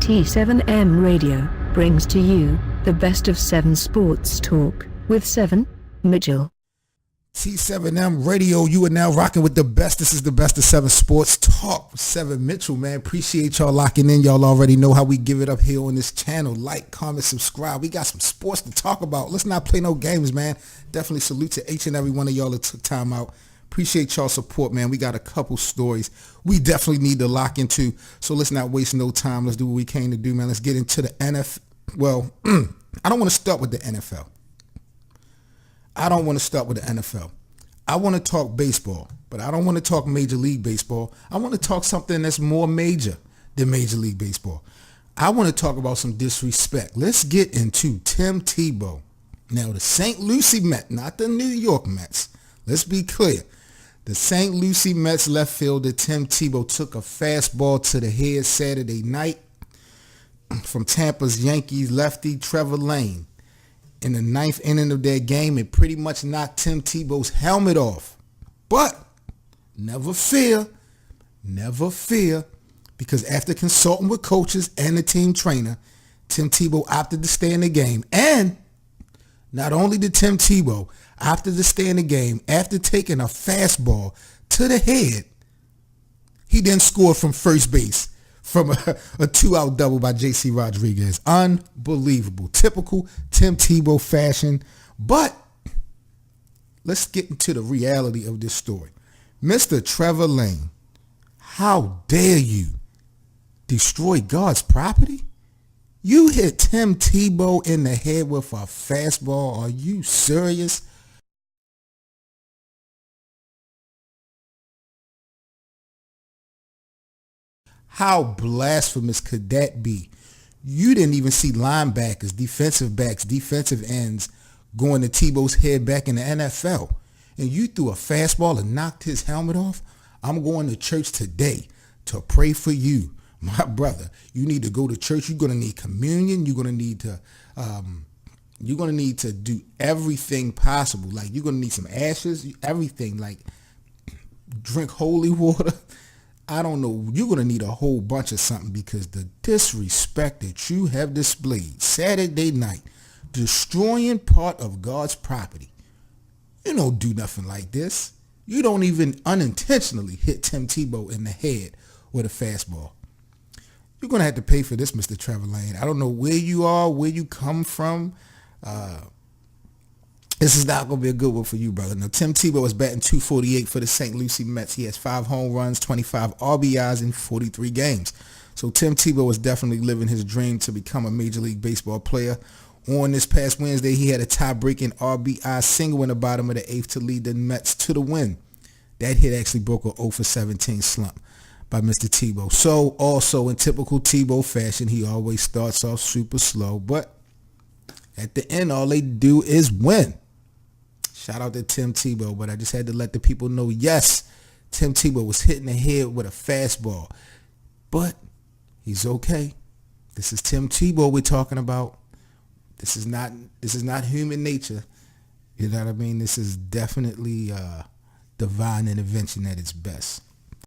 T7M Radio brings to you the best of 7 sports talk with 7 Mitchell. T7M Radio, you are now rocking with the best. This is the best of 7 sports talk with 7 Mitchell, man. Appreciate y'all locking in. Y'all already know how we give it up here on this channel. Like, comment, subscribe. We got some sports to talk about. Let's not play no games, man. Definitely salute to each and every one of y'all that took time out. Appreciate y'all support, man. We got a couple stories we definitely need to lock into. So let's not waste no time. Let's do what we came to do, man. Let's get into the NFL. Well, I don't want to start with the NFL. I want to talk baseball, but I don't want to talk Major League Baseball. I want to talk something that's more major than Major League Baseball. I want to talk about some disrespect. Let's get into Tim Tebow. Now, the St. Lucie Mets, not the New York Mets. Let's be clear. The St. Lucie Mets left fielder Tim Tebow took a fastball to the head Saturday night from Tampa's Yankees lefty Trevor Lane. In the 9th inning of their game, it pretty much knocked Tim Tebow's helmet off. But never fear, because after consulting with coaches and the team trainer, Tim Tebow opted to stay in the game. And not only did Tim Tebow opted to stay in the game, after taking a fastball to the head, he then scored from first base from a 2-out double by J.C. Rodriguez. Unbelievable. Typical Tim Tebow fashion. But let's get into the reality of this story. Mr. Trevor Lane, how dare you destroy God's property? You hit Tim Tebow in the head with a fastball. Are you serious? How blasphemous could that be? You didn't even see linebackers, defensive backs, defensive ends going to Tebow's head back in the NFL. And you threw a fastball and knocked his helmet off? I'm going to church today to pray for you, my brother. You need to go to church. You're going to need communion. You're going to need to do everything possible. Like, you're going to need some ashes, everything. Like, drink holy water. I don't know. You're going to need a whole bunch of something, because the disrespect that you have displayed Saturday night, destroying part of God's property. You don't do nothing like this. You don't even unintentionally hit Tim Tebow in the head with a fastball. You're going to have to pay for this, Mr. Trevor Lane. I don't know where you are, where you come from. This is not going to be a good one for you, brother. Now, Tim Tebow is batting .248 for the St. Lucie Mets. He has 5 home runs, 25 RBIs in 43 games. So Tim Tebow is definitely living his dream to become a Major League Baseball player. On this past Wednesday, he had a tie-breaking RBI single in the bottom of the 8th to lead the Mets to the win. That hit actually broke a 0-for-17 slump by Mr. Tebow. So also in typical Tebow fashion, he always starts off super slow, but at the end, all they do is win. Shout out to Tim Tebow, but I just had to let the people know, yes, Tim Tebow was hitting the head with a fastball, but he's okay. This is Tim Tebow we're talking about. This is not human nature. You know what I mean? This is definitely divine intervention at its best.